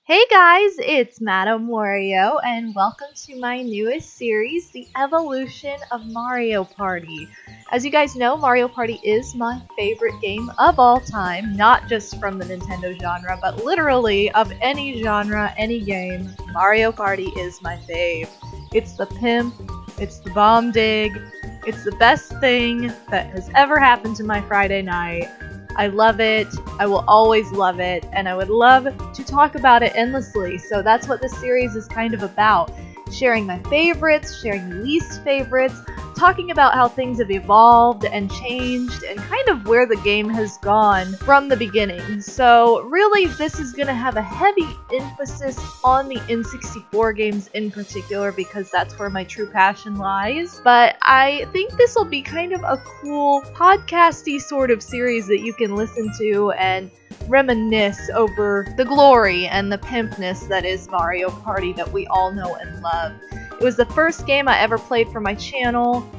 Hey guys, it's MadameWario, and welcome to my newest series, The Evolution of Mario Party. As you guys know, Mario Party is my favorite game of all time, not just from the Nintendo genre, but literally of any genre, any game, Mario Party is my fave. It's the pimp, it's the bomb dig, it's the best thing that has ever happened to my Friday night. I love it, I will always love it, and I would love to talk about it endlessly. So that's what this series is kind of about. Sharing my favorites, sharing the least favorites, talking about how things have evolved and changed, and kind of where the game has gone from the beginning. So really, this is going to have a heavy emphasis on the N64 games in particular, because that's where my true passion lies. But I think this will be kind of a cool podcasty sort of series that you can listen to and reminisce over the glory and the pimpness that is Mario Party that we all know and love. It was the first game I ever played for my channel.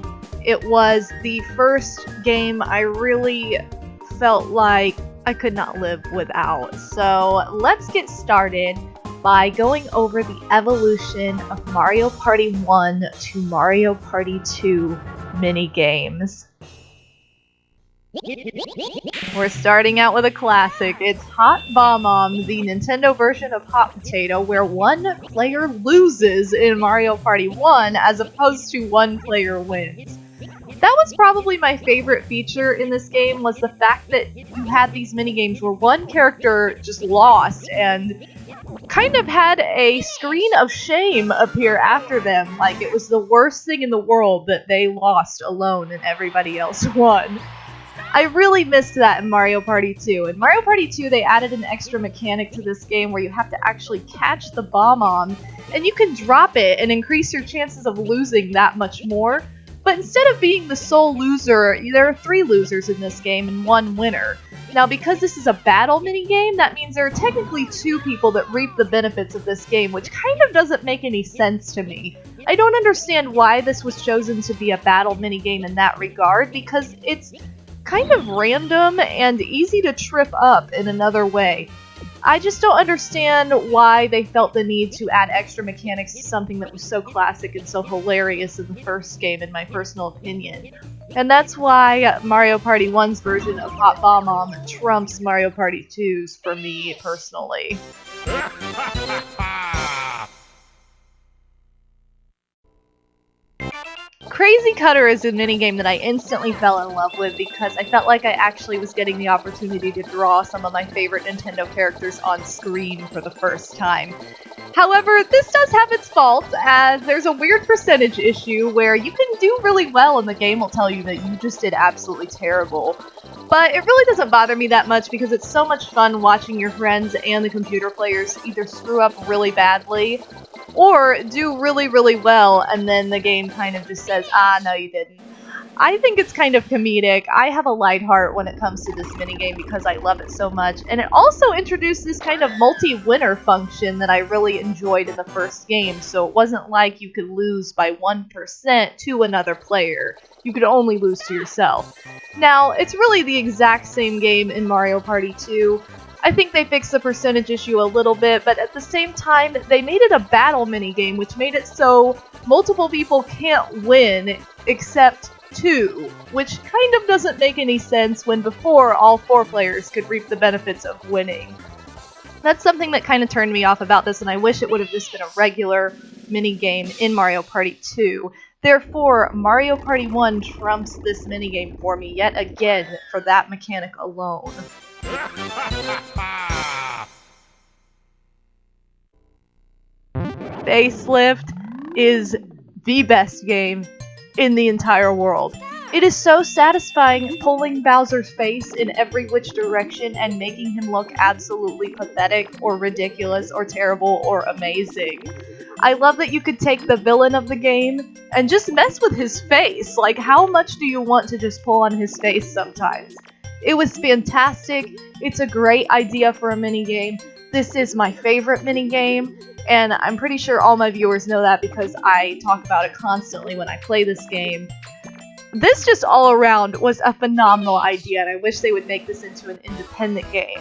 It was the first game I really felt like I could not live without. So let's get started by going over the evolution of Mario Party 1 to Mario Party 2 mini games. We're starting out with a classic. It's Hot Bomb, the Nintendo version of Hot Potato, where one player loses in Mario Party 1 as opposed to one player wins. That was probably my favorite feature in this game, was the fact that you had these minigames where one character just lost and kind of had a screen of shame appear after them, like it was the worst thing in the world that they lost alone and everybody else won. I really missed that in Mario Party 2. In Mario Party 2, they added an extra mechanic to this game where you have to actually catch the bomb, and you can drop it and increase your chances of losing that much more. But instead of being the sole loser, there are 3 losers in this game and 1 winner. Now, because this is a battle minigame, that means there are technically 2 people that reap the benefits of this game, which kind of doesn't make any sense to me. I don't understand why this was chosen to be a battle minigame in that regard, because it's kind of random and easy to trip up in another way. I just don't understand why they felt the need to add extra mechanics to something that was so classic and so hilarious in the first game, in my personal opinion. And that's why Mario Party 1's version of Hot Bomb trumps Mario Party 2's for me personally. Crazy Cutter is a minigame that I instantly fell in love with because I felt like I actually was getting the opportunity to draw some of my favorite Nintendo characters on screen for the first time. However, this does have its faults, as there's a weird percentage issue where you can do really well and the game will tell you that you just did absolutely terrible. But it really doesn't bother me that much because it's so much fun watching your friends and the computer players either screw up really badly or do really, really well, and then the game kind of just says, no you didn't. I think it's kind of comedic. I have a light heart when it comes to this minigame because I love it so much, and it also introduced this kind of multi-winner function that I really enjoyed in the first game, so it wasn't like you could lose by 1% to another player. You could only lose to yourself. Now, it's really the exact same game in Mario Party 2. I think they fixed the percentage issue a little bit, but at the same time, they made it a battle minigame, which made it so multiple people can't win except 2, which kind of doesn't make any sense when before all 4 players could reap the benefits of winning. That's something that kind of turned me off about this, and I wish it would have just been a regular minigame in Mario Party 2. Therefore, Mario Party 1 trumps this minigame for me yet again for that mechanic alone. Facelift is the best game in the entire world. It is so satisfying pulling Bowser's face in every which direction and making him look absolutely pathetic or ridiculous or terrible or amazing. I love that you could take the villain of the game and just mess with his face. Like, how much do you want to just pull on his face sometimes? It was fantastic. It's a great idea for a minigame. This is my favorite minigame, and I'm pretty sure all my viewers know that because I talk about it constantly when I play this game. This just all around was a phenomenal idea, and I wish they would make this into an independent game.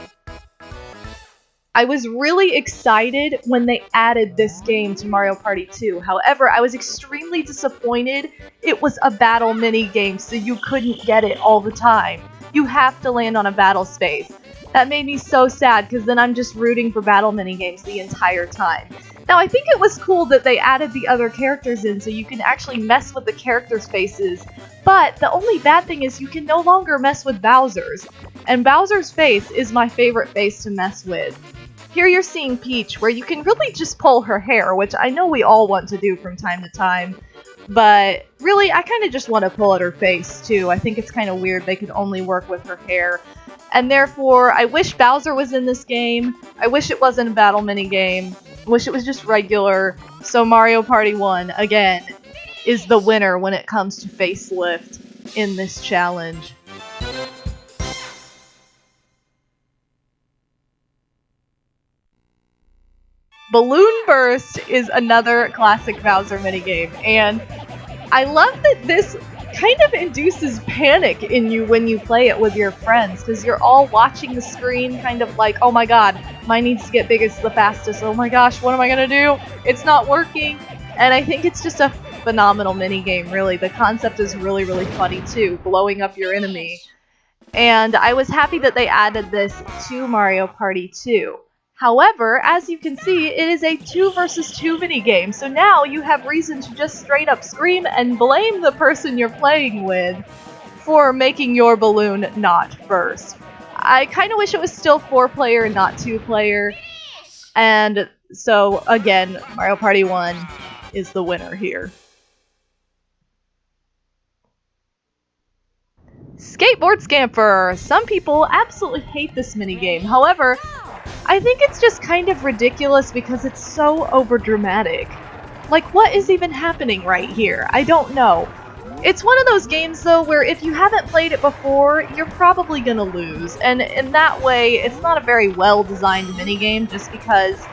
I was really excited when they added this game to Mario Party 2. However, I was extremely disappointed it was a battle mini game, so you couldn't get it all the time. You have to land on a battle space. That made me so sad, because then I'm just rooting for battle mini games the entire time. Now, I think it was cool that they added the other characters in, so you can actually mess with the characters' faces, but the only bad thing is you can no longer mess with Bowser's. And Bowser's face is my favorite face to mess with. Here you're seeing Peach, where you can really just pull her hair, which I know we all want to do from time to time. But really, I kind of just want to pull at her face, too. I think it's kind of weird they could only work with her hair. And therefore, I wish Bowser was in this game. I wish it wasn't a battle minigame. I wish it was just regular. So Mario Party 1, again, is the winner when it comes to Facelift in this challenge. Balloon Burst is another classic Bowser minigame, and I love that this kind of induces panic in you when you play it with your friends, because you're all watching the screen kind of like, oh my god, mine needs to get biggest the fastest, oh my gosh, what am I gonna do? It's not working. And I think it's just a phenomenal minigame, really. The concept is really, really funny too, blowing up your enemy. And I was happy that they added this to Mario Party 2. However, as you can see, it is a 2 versus 2 minigame, so now you have reason to just straight up scream and blame the person you're playing with for making your balloon not burst. I kind of wish it was still 4-player and not 2-player, and so again, Mario Party 1 is the winner here. Skateboard Scamper! Some people absolutely hate this minigame, however, I think it's just kind of ridiculous because it's so overdramatic. Like, what is even happening right here? I don't know. It's one of those games, though, where if you haven't played it before, you're probably gonna lose. And in that way, it's not a very well-designed minigame, just because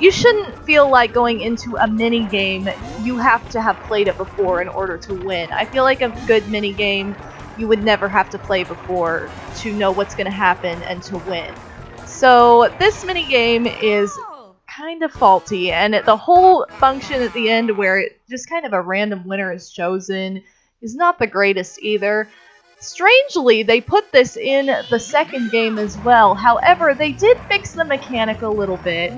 you shouldn't feel like going into a minigame, you have to have played it before in order to win. I feel like a good minigame, you would never have to play before to know what's gonna happen and to win. So this minigame is kind of faulty, and the whole function at the end where just kind of a random winner is chosen is not the greatest either. Strangely, they put this in the second game as well. However, they did fix the mechanic a little bit,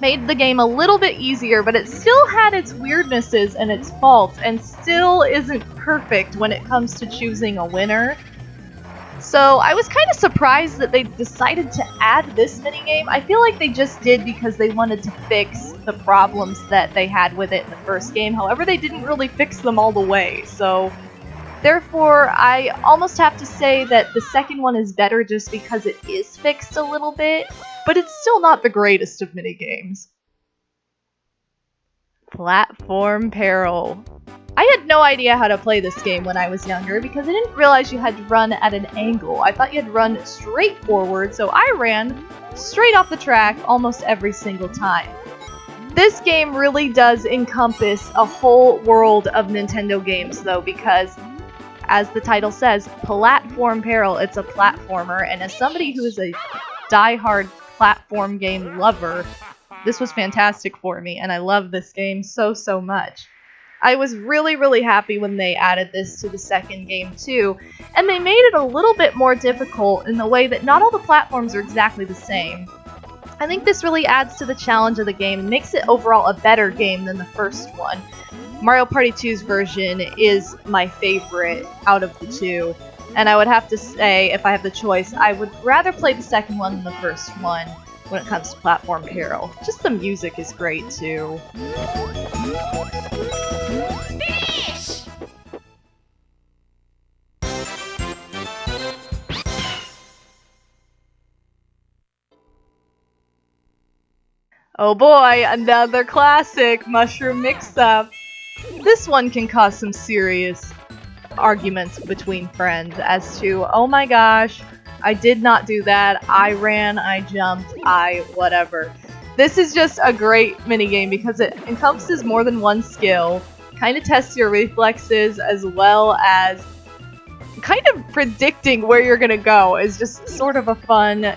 made the game a little bit easier, but it still had its weirdnesses and its faults, and still isn't perfect when it comes to choosing a winner. So I was kind of surprised that they decided to add this minigame. I feel like they just did because they wanted to fix the problems that they had with it in the first game. However, they didn't really fix them all the way. So therefore, I almost have to say that the second one is better just because it is fixed a little bit, but it's still not the greatest of minigames. Platform Peril. I had no idea how to play this game when I was younger because I didn't realize you had to run at an angle. I thought you had to run straight forward, so I ran straight off the track almost every single time. This game really does encompass a whole world of Nintendo games, though, because, as the title says, Platform Peril, it's a platformer, and as somebody who is a die-hard platform game lover, this was fantastic for me, and I love this game so, so much. I was really, really happy when they added this to the second game too, and they made it a little bit more difficult in the way that not all the platforms are exactly the same. I think this really adds to the challenge of the game and makes it overall a better game than the first one. Mario Party 2's version is my favorite out of the two, and I would have to say, if I have the choice, I would rather play the second one than the first one when it comes to Platform Peril. Just the music is great too. Oh boy, another classic, Mushroom Mix-Up. This one can cause some serious arguments between friends as to, oh my gosh, I did not do that, I ran, I jumped, whatever. This is just a great minigame because it encompasses more than one skill, kind of tests your reflexes, as well as kind of predicting where you're gonna go is just sort of a fun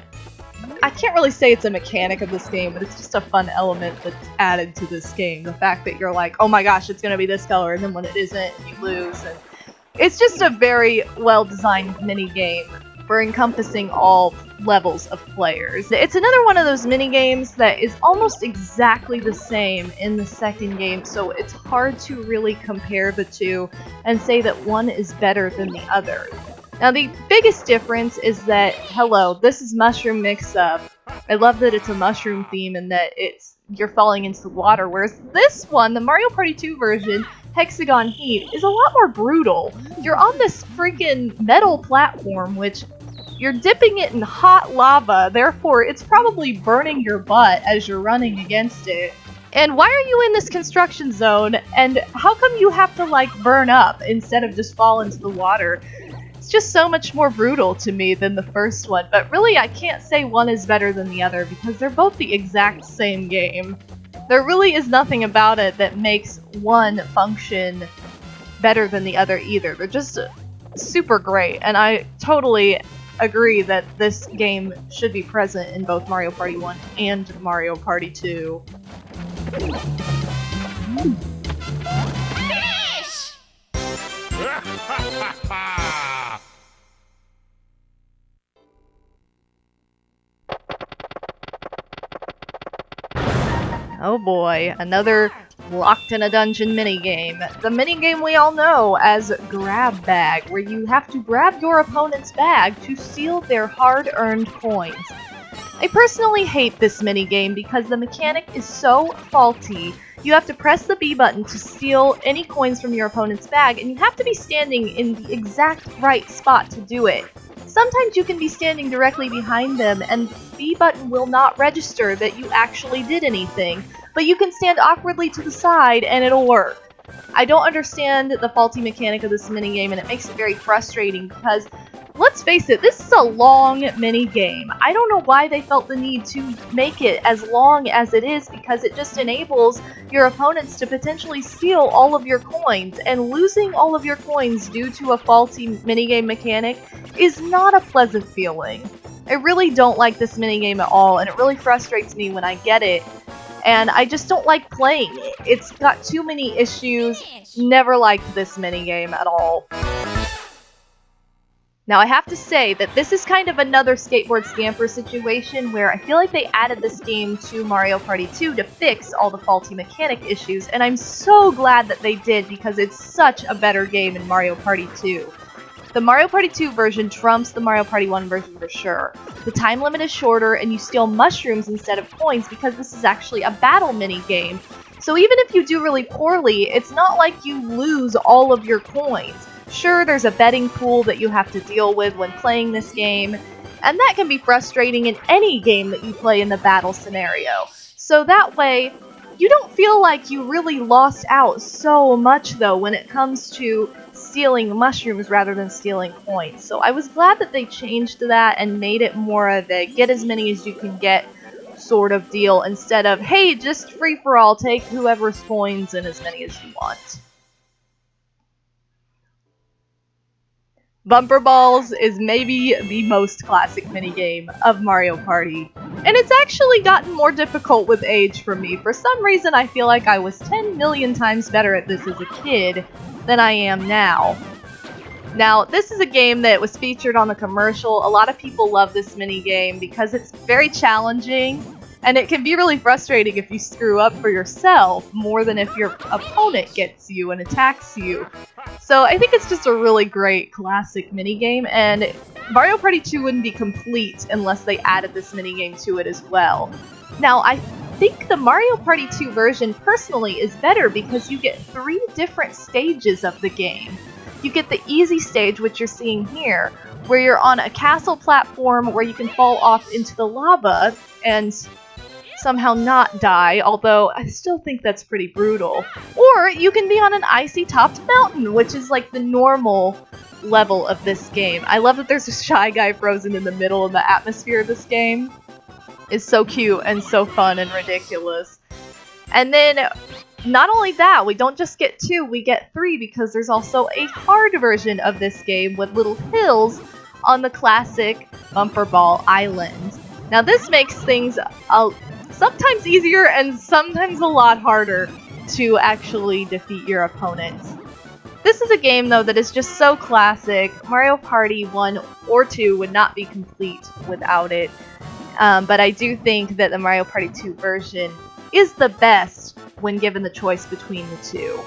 I can't really say it's a mechanic of this game, but it's just a fun element that's added to this game. The fact that you're like, oh my gosh, it's gonna be this color, and then when it isn't, you lose. And it's just a very well-designed mini-game for encompassing all levels of players. It's another one of those mini-games that is almost exactly the same in the second game, so it's hard to really compare the two and say that one is better than the other. Now the biggest difference is that, hello, this is Mushroom Mix-Up. I love that it's a mushroom theme and that you're falling into the water, whereas this one, the Mario Party 2 version, Hexagon Heat, is a lot more brutal. You're on this freaking metal platform, which you're dipping it in hot lava, therefore it's probably burning your butt as you're running against it. And why are you in this construction zone, and how come you have to, like, burn up instead of just fall into the water? It's just so much more brutal to me than the first one, but really I can't say one is better than the other because they're both the exact same game. There really is nothing about it that makes one function better than the other either. They're just super great, and I totally agree that this game should be present in both Mario Party 1 and Mario Party 2. Finish! Oh boy, another locked in a dungeon minigame. The minigame we all know as Grab Bag, where you have to grab your opponent's bag to steal their hard-earned coins. I personally hate this minigame because the mechanic is so faulty. You have to press the B button to steal any coins from your opponent's bag, and you have to be standing in the exact right spot to do it. Sometimes you can be standing directly behind them and the B button will not register that you actually did anything, but you can stand awkwardly to the side and it'll work. I don't understand the faulty mechanic of this minigame, and it makes it very frustrating because, let's face it, this is a long minigame. I don't know why they felt the need to make it as long as it is, because it just enables your opponents to potentially steal all of your coins, and losing all of your coins due to a faulty minigame mechanic is not a pleasant feeling. I really don't like this minigame at all, and it really frustrates me when I get it. And I just don't like playing it. It's got too many issues. Never liked this minigame at all. Now I have to say that this is kind of another Skateboard Scamper situation where I feel like they added this game to Mario Party 2 to fix all the faulty mechanic issues, and I'm so glad that they did because it's such a better game in Mario Party 2. The Mario Party 2 version trumps the Mario Party 1 version for sure. The time limit is shorter and you steal mushrooms instead of coins because this is actually a battle mini-game. So even if you do really poorly, it's not like you lose all of your coins. Sure, there's a betting pool that you have to deal with when playing this game, and that can be frustrating in any game that you play in the battle scenario. So that way, you don't feel like you really lost out so much though when it comes to stealing mushrooms rather than stealing coins. So I was glad that they changed that and made it more of a get as many as you can get sort of deal instead of, hey, just free for all, take whoever's coins and as many as you want. Bumper Balls is maybe the most classic minigame of Mario Party, and it's actually gotten more difficult with age for me. For some reason I feel like I was 10 million times better at this as a kid than I am now. Now, this is a game that was featured on the commercial. A lot of people love this minigame because it's very challenging, and it can be really frustrating if you screw up for yourself more than if your opponent gets you and attacks you. So I think it's just a really great classic minigame, and Mario Party 2 wouldn't be complete unless they added this minigame to it as well. Now, I think the Mario Party 2 version personally is better because you get 3 different stages of the game. You get the easy stage, which you're seeing here, where you're on a castle platform where you can fall off into the lava and somehow not die, although I still think that's pretty brutal. Or you can be on an icy-topped mountain, which is like the normal level of this game. I love that there's a Shy Guy frozen in the middle of the atmosphere of this game. It's so cute and so fun and ridiculous. And then, not only that, we don't just get 2, we get 3 because there's also a hard version of this game with little hills on the classic Bumper Ball Island. Now this makes things sometimes easier and sometimes a lot harder to actually defeat your opponents. This is a game, though, that is just so classic. Mario Party 1 or 2 would not be complete without it. But I do think that the Mario Party 2 version is the best when given the choice between the two.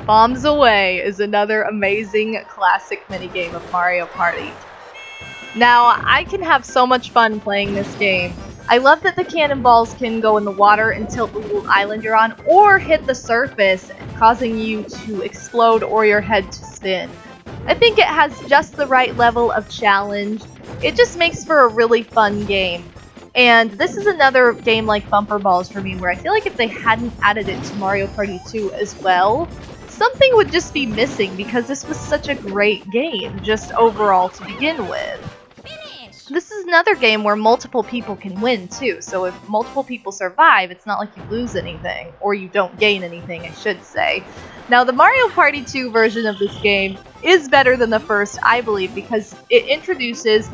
Bombs Away is another amazing classic minigame of Mario Party. Now, I can have so much fun playing this game. I love that the cannonballs can go in the water and tilt the little island you're on, or hit the surface, causing you to explode or your head to spin. I think it has just the right level of challenge. It just makes for a really fun game. And this is another game like Bumper Balls for me, where I feel like if they hadn't added it to Mario Party 2 as well, something would just be missing, because this was such a great game, just overall to begin with. This is another game where multiple people can win too, so if multiple people survive, it's not like you lose anything, or you don't gain anything, I should say. Now, the Mario Party 2 version of this game is better than the first, I believe, because it introduces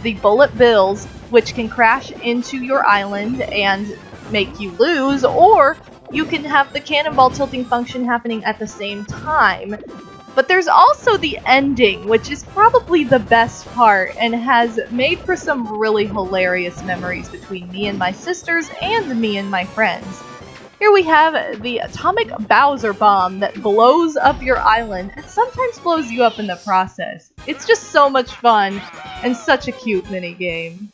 the bullet bills, which can crash into your island and make you lose, or you can have the cannonball tilting function happening at the same time. But there's also the ending, which is probably the best part and has made for some really hilarious memories between me and my sisters and me and my friends. Here we have the atomic Bowser bomb that blows up your island and sometimes blows you up in the process. It's just so much fun and such a cute minigame.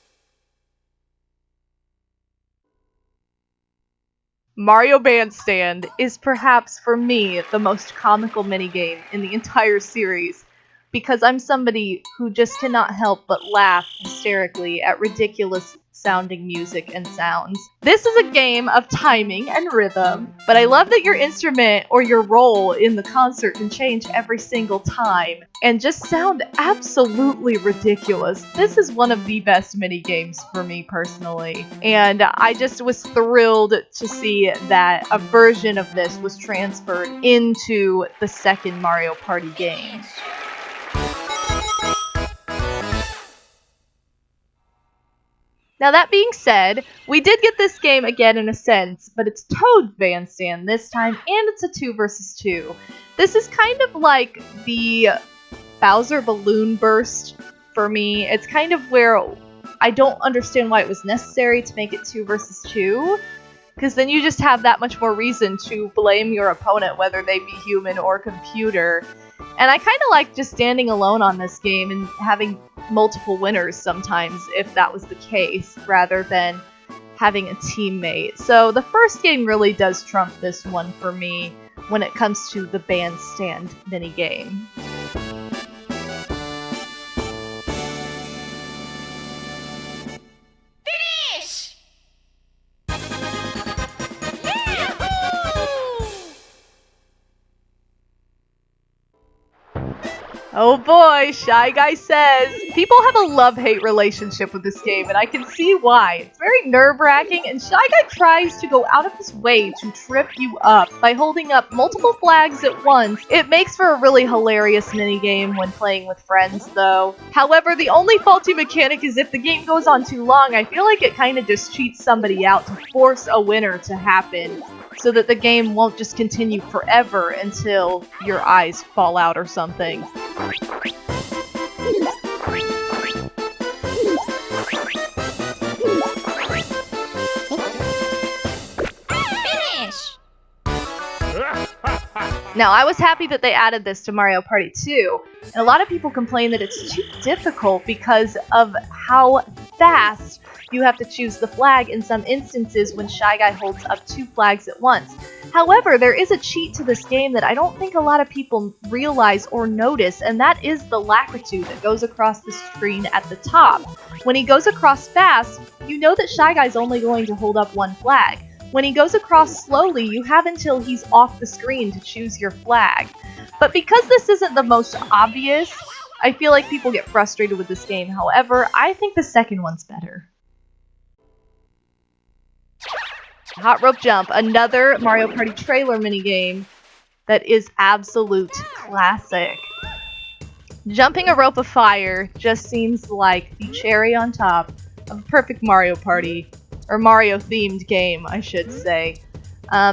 Mario Bandstand is perhaps, for me, the most comical minigame in the entire series, because I'm somebody who just cannot help but laugh hysterically at ridiculous sounding music and sounds. This is a game of timing and rhythm, but I love that your instrument or your role in the concert can change every single time and just sound absolutely ridiculous. This is one of the best mini games for me personally, and I just was thrilled to see that a version of this was transferred into the second Mario Party game. Now that being said, we did get this game again in a sense, but it's Toad's Bandstand this time, and it's a 2 versus 2. This is kind of like the Bowser Balloon Burst for me. It's kind of where I don't understand why it was necessary to make it 2 versus 2, because then you just have that much more reason to blame your opponent, whether they be human or computer. And I kind of like just standing alone on this game and having multiple winners sometimes, if that was the case, rather than having a teammate. So the first game really does trump this one for me when it comes to the Bandstand minigame. Oh boy, Shy Guy says, people have a love-hate relationship with this game, and I can see why. It's very nerve-wracking, and Shy Guy tries to go out of his way to trip you up by holding up multiple flags at once. It makes for a really hilarious minigame when playing with friends, though. However, the only faulty mechanic is if the game goes on too long, I feel like it kind of just cheats somebody out to force a winner to happen, so that the game won't just continue forever until your eyes fall out or something. Now, I was happy that they added this to Mario Party 2, and a lot of people complain that it's too difficult because of how fast you have to choose the flag in some instances when Shy Guy holds up 2 flags at once. However, there is a cheat to this game that I don't think a lot of people realize or notice, and that is the latitude that goes across the screen at the top. When he goes across fast, you know that Shy Guy's only going to hold up 1 flag. When he goes across slowly, you have until he's off the screen to choose your flag. But because this isn't the most obvious, I feel like people get frustrated with this game. However, I think the second one's better. Hot rope jump, another Mario Party trailer minigame that is absolute classic. Jumping a rope of fire just seems like the cherry on top of a perfect Mario Party, or Mario-themed game, I should say.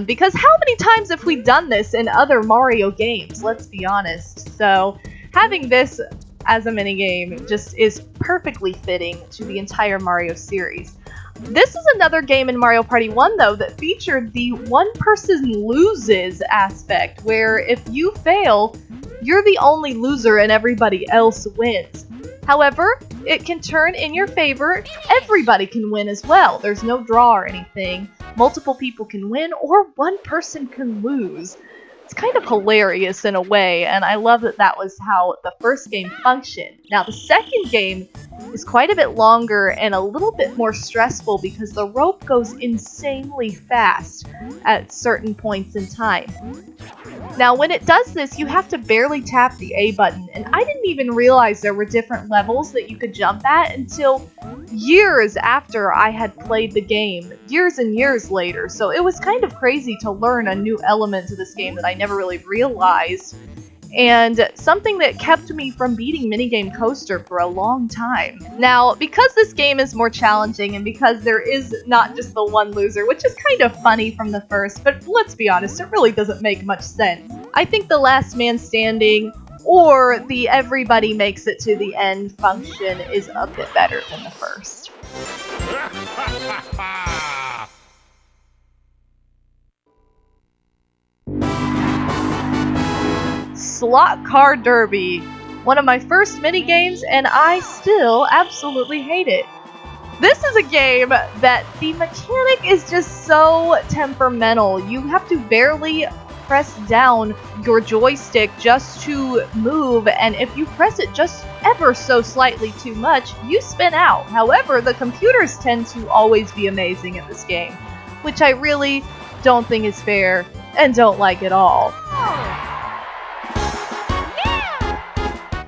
Because how many times have we done this in other Mario games, let's be honest. So, having this as a minigame just is perfectly fitting to the entire Mario series. This is another game in Mario Party 1, though, that featured the one person loses aspect, where if you fail, you're the only loser and everybody else wins. However, it can turn in your favor. Everybody can win as well. There's no draw or anything. Multiple people can win, or one person can lose. It's kind of hilarious in a way, and I love that that was how the first game functioned. Now, the second game is quite a bit longer and a little bit more stressful because the rope goes insanely fast at certain points in time. Now, when it does this, you have to barely tap the A button, and I didn't even realize there were different levels that you could jump at until years after I had played the game, years and years later. So it was kind of crazy to learn a new element to this game that I never really realized, and something that kept me from beating Minigame Coaster for a long time. Now, because this game is more challenging and because there is not just the one loser, which is kind of funny from the first, but let's be honest, it really doesn't make much sense. I think the last man standing or the everybody makes it to the end function is a bit better than the first. Slot Car Derby, one of my first minigames, and I still absolutely hate it. This is a game that the mechanic is just so temperamental. You have to barely press down your joystick just to move, and if you press it just ever so slightly too much, you spin out. However, the computers tend to always be amazing at this game, which I really don't think is fair and don't like at all.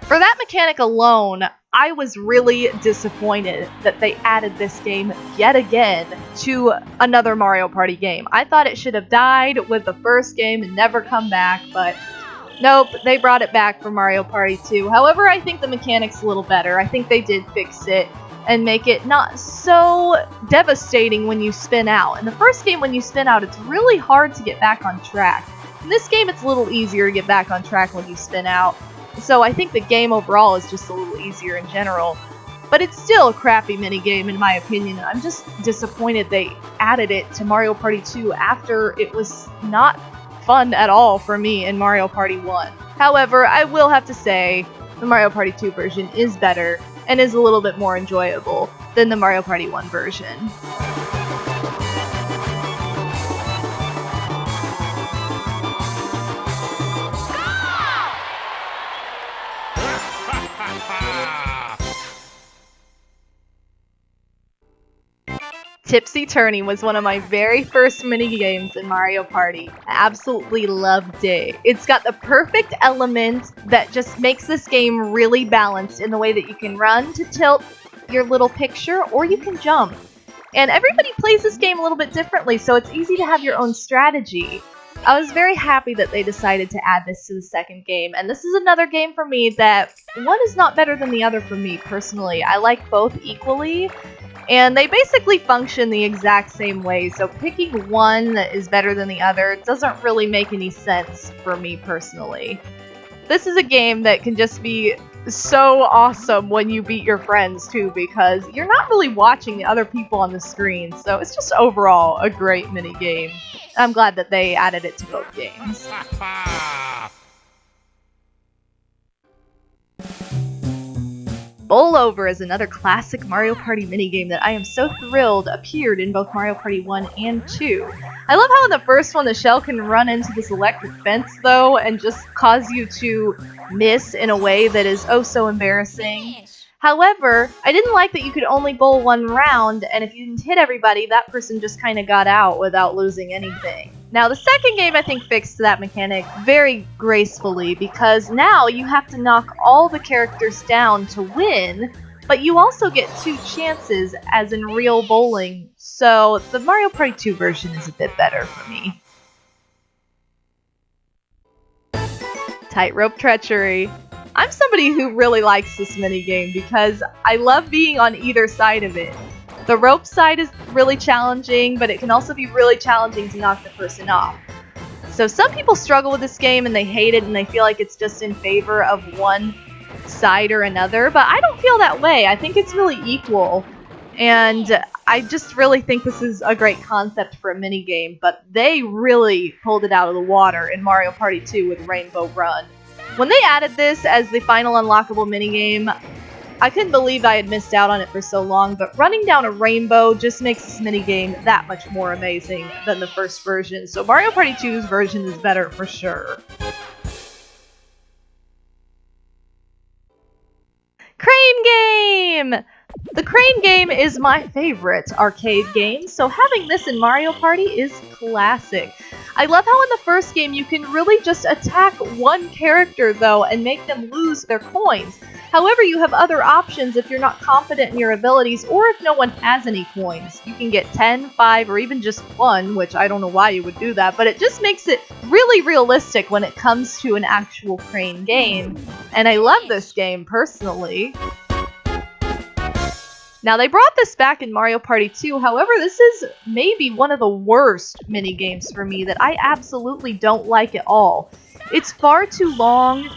For that mechanic alone, I was really disappointed that they added this game yet again to another Mario Party game. I thought it should have died with the first game and never come back, but nope, they brought it back for Mario Party 2. However, I think the mechanic's a little better. I think they did fix it and make it not so devastating when you spin out. In the first game, when you spin out, it's really hard to get back on track. In this game, it's a little easier to get back on track when you spin out. So I think the game overall is just a little easier in general. But it's still a crappy minigame in my opinion. I'm just disappointed they added it to Mario Party 2 after it was not fun at all for me in Mario Party 1. However, I will have to say the Mario Party 2 version is better and is a little bit more enjoyable than the Mario Party 1 version. Tipsy Tournament was one of my very first minigames in Mario Party. I absolutely loved it. It's got the perfect element that just makes this game really balanced in the way that you can run to tilt your little picture or you can jump. And everybody plays this game a little bit differently, so it's easy to have your own strategy. I was very happy that they decided to add this to the second game, and this is another game for me that one is not better than the other for me personally. I like both equally, and they basically function the exact same way, so picking one that is better than the other doesn't really make any sense for me personally. This is a game that can just be so awesome when you beat your friends too, because you're not really watching the other people on the screen, so it's just overall a great mini game. I'm glad that they added it to both games. Bowl Over is another classic Mario Party minigame that I am so thrilled appeared in both Mario Party 1 and 2. I love how in the first one the shell can run into this electric fence though and just cause you to miss in a way that is oh so embarrassing. However, I didn't like that you could only bowl one round, and if you didn't hit everybody, that person just kind of got out without losing anything. Now, the second game I think fixed that mechanic very gracefully, because now you have to knock all the characters down to win, but you also get 2 chances as in real bowling, so the Mario Party 2 version is a bit better for me. Tightrope treachery. I'm somebody who really likes this minigame because I love being on either side of it. The rope side is really challenging, but it can also be really challenging to knock the person off. So some people struggle with this game and they hate it and they feel like it's just in favor of one side or another, but I don't feel that way. I think it's really equal, and I just really think this is a great concept for a minigame, but they really pulled it out of the water in Mario Party 2 with Rainbow Run. When they added this as the final unlockable minigame, I couldn't believe I had missed out on it for so long, but running down a rainbow just makes this minigame that much more amazing than the first version, so Mario Party 2's version is better for sure. Crane game! The Crane game is my favorite arcade game, so having this in Mario Party is classic. I love how in the first game you can really just attack one character though and make them lose their coins. However, you have other options if you're not confident in your abilities or if no one has any coins. You can get 10, 5, or even just 1, which I don't know why you would do that, but it just makes it really realistic when it comes to an actual Crane game. And I love this game personally. Now, they brought this back in Mario Party 2, however, this is maybe one of the worst minigames for me that I absolutely don't like at all. It's far too long.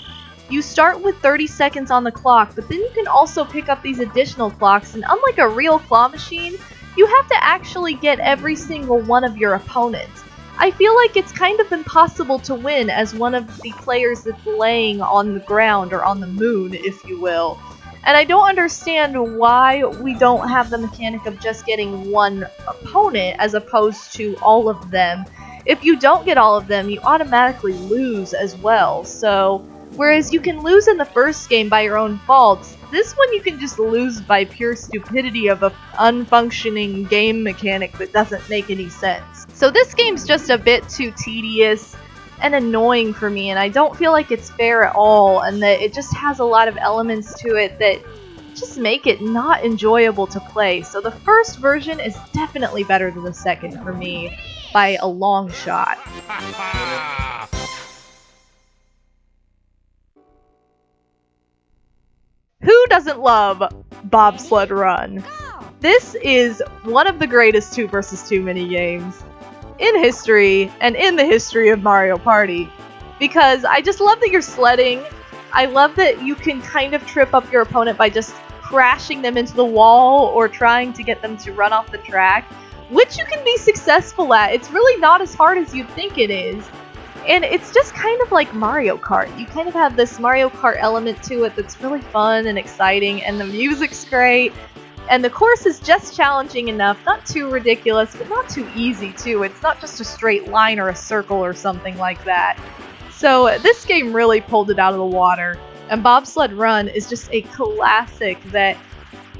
You start with 30 seconds on the clock, but then you can also pick up these additional clocks, and unlike a real claw machine, you have to actually get every single one of your opponents. I feel like it's kind of impossible to win as one of the players that's laying on the ground, or on the moon, if you will. And I don't understand why we don't have the mechanic of just getting one opponent as opposed to all of them. If you don't get all of them, you automatically lose as well. So, whereas you can lose in the first game by your own faults, this one you can just lose by pure stupidity of an unfunctioning game mechanic that doesn't make any sense. So this game's just a bit too tedious and annoying for me, and I don't feel like it's fair at all, and that it just has a lot of elements to it that just make it not enjoyable to play. So the first version is definitely better than the second for me by a long shot. Who doesn't love Bobsled Run? This is one of the greatest 2 vs 2 minigames in history, and in the history of Mario Party, because I just love that you're sledding. I love that you can kind of trip up your opponent by just crashing them into the wall or trying to get them to run off the track, which you can be successful at. It's really not as hard as you'd think it is, and it's just kind of like Mario Kart. You kind of have this Mario Kart element to it that's really fun and exciting, and the music's great. And the course is just challenging enough, not too ridiculous, but not too easy too. It's not just a straight line or a circle or something like that. So this game really pulled it out of the water, and Bobsled Run is just a classic that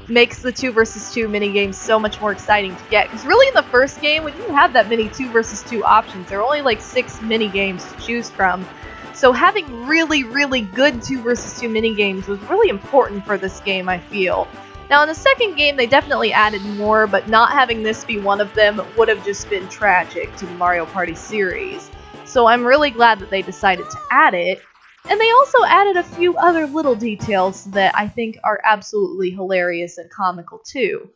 makes the 2 vs 2 minigames so much more exciting to get. Because really in the first game, we didn't have that many 2 vs 2 options. There were only like 6 minigames to choose from. So having really, really good 2 vs 2 minigames was really important for this game, I feel. Now in the second game they definitely added more, but not having this be one of them would have just been tragic to the Mario Party series. So I'm really glad that they decided to add it. And they also added a few other little details that I think are absolutely hilarious and comical too.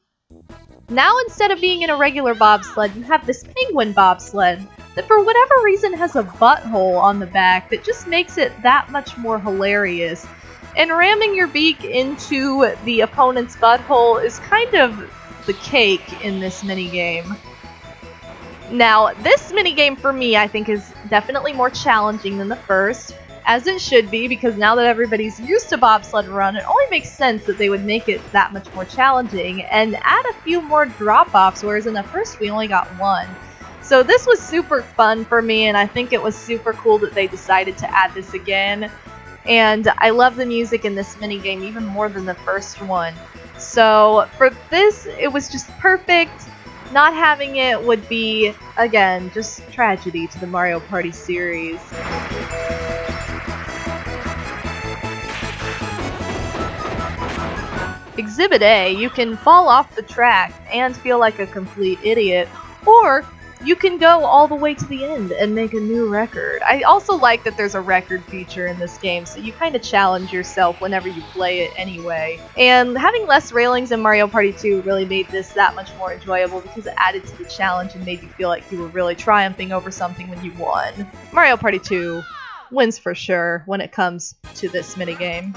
Now instead of being in a regular bobsled, you have this penguin bobsled that for whatever reason has a butthole on the back that just makes it that much more hilarious. And ramming your beak into the opponent's butthole is kind of the cake in this minigame. Now, this minigame for me I think is definitely more challenging than the first, as it should be, because now that everybody's used to Bobsled Run, it only makes sense that they would make it that much more challenging and add a few more drop-offs, whereas in the first we only got 1. So this was super fun for me, and I think it was super cool that they decided to add this again. and I love the music in this minigame even more than the first one. So for this, it was just perfect. Not having it would be, again, just tragedy to the Mario Party series. Exhibit A, you can fall off the track and feel like a complete idiot, or you can go all the way to the end and make a new record. I also like that there's a record feature in this game, so you kind of challenge yourself whenever you play it anyway. And having less railings in Mario Party 2 really made this that much more enjoyable because it added to the challenge and made you feel like you were really triumphing over something when you won. Mario Party 2 wins for sure when it comes to this minigame.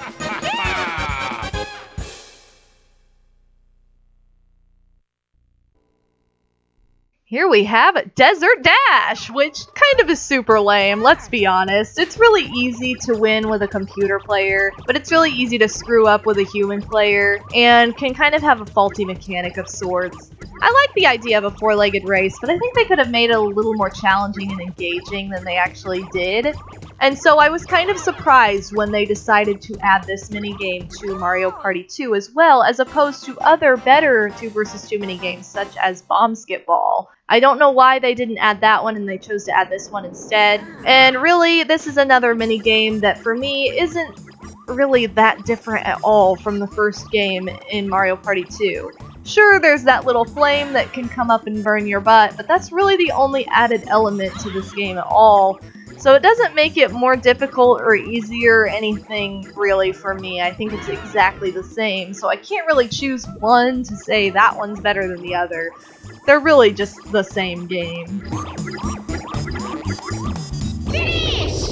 Here we have Desert Dash, which kind of is super lame, let's be honest. It's really easy to win with a computer player, but it's really easy to screw up with a human player, and can kind of have a faulty mechanic of sorts. I like the idea of a four-legged race, but I think they could have made it a little more challenging and engaging than they actually did. And so I was kind of surprised when they decided to add this minigame to Mario Party 2 as well, as opposed to other better 2 vs 2 minigames such as Bombsketball. I don't know why they didn't add that one and they chose to add this one instead. And really, this is another minigame that for me isn't really that different at all from the first game in Mario Party 2. Sure, there's that little flame that can come up and burn your butt, but that's really the only added element to this game at all. So it doesn't make it more difficult or easier or anything really for me. I think it's exactly the same, so I can't really choose one to say that one's better than the other. They're really just the same game. Finish!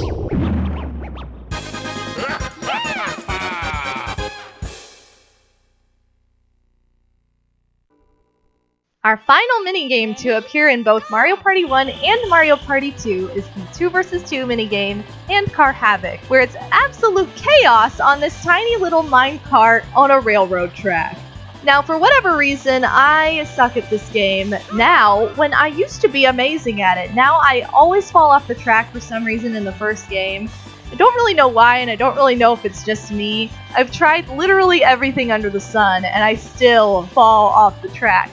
Our final minigame to appear in both Mario Party 1 and Mario Party 2 is the 2 vs 2 minigame, Handcar Havoc, where it's absolute chaos on this tiny little minecart on a railroad track. Now, for whatever reason, I suck at this game now when I used to be amazing at it. Now I always fall off the track for some reason in the first game. I don't really know why, and I don't really know if it's just me. I've tried literally everything under the sun, and I still fall off the track.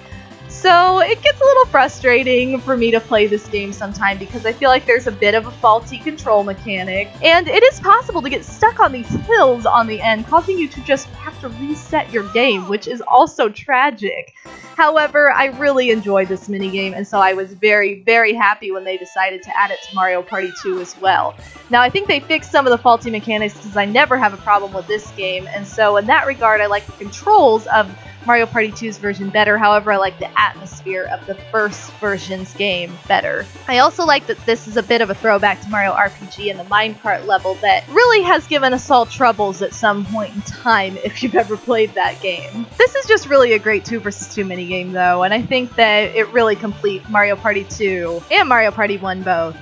So it gets a little frustrating for me to play this game sometime because I feel like there's a bit of a faulty control mechanic, and it is possible to get stuck on these hills on the end, causing you to just have to reset your game, which is also tragic. However, I really enjoyed this minigame, and so I was very, very happy when they decided to add it to Mario Party 2 as well. Now, I think they fixed some of the faulty mechanics because I never have a problem with this game, and so in that regard, I like the controls of Mario Party 2's version better. However, I like the atmosphere of the first version's game better. I also like that this is a bit of a throwback to Mario RPG and the minecart level that really has given us all troubles at some point in time if you've ever played that game. This is just really a great 2 vs 2 minigame though, and I think that it really completes Mario Party 2 and Mario Party 1 both.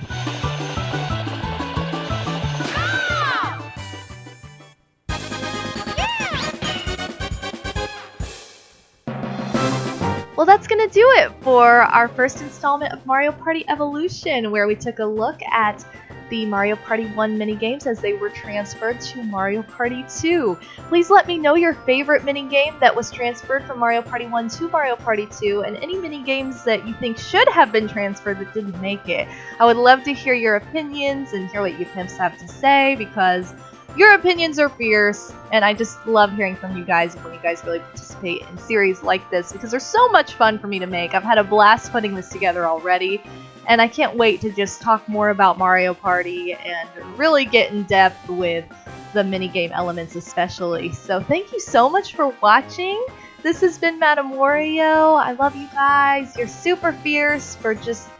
Well, that's going to do it for our first installment of Mario Party Evolution, where we took a look at the Mario Party 1 minigames as they were transferred to Mario Party 2. Please let me know your favorite minigame that was transferred from Mario Party 1 to Mario Party 2, and any minigames that you think should have been transferred but didn't make it. I would love to hear your opinions and hear what you pimps have to say, because your opinions are fierce, and I just love hearing from you guys when you guys really participate in series like this, because they're so much fun for me to make. I've had a blast putting this together already, and I can't wait to just talk more about Mario Party and really get in depth with the minigame elements especially. So thank you so much for watching. This has been MadameWario. I love you guys. You're super fierce for just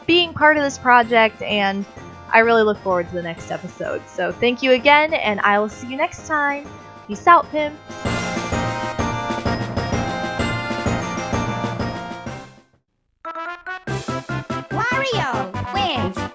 being part of this project, and I really look forward to the next episode. So thank you again, and I will see you next time. Peace out, pimps. Wario wins!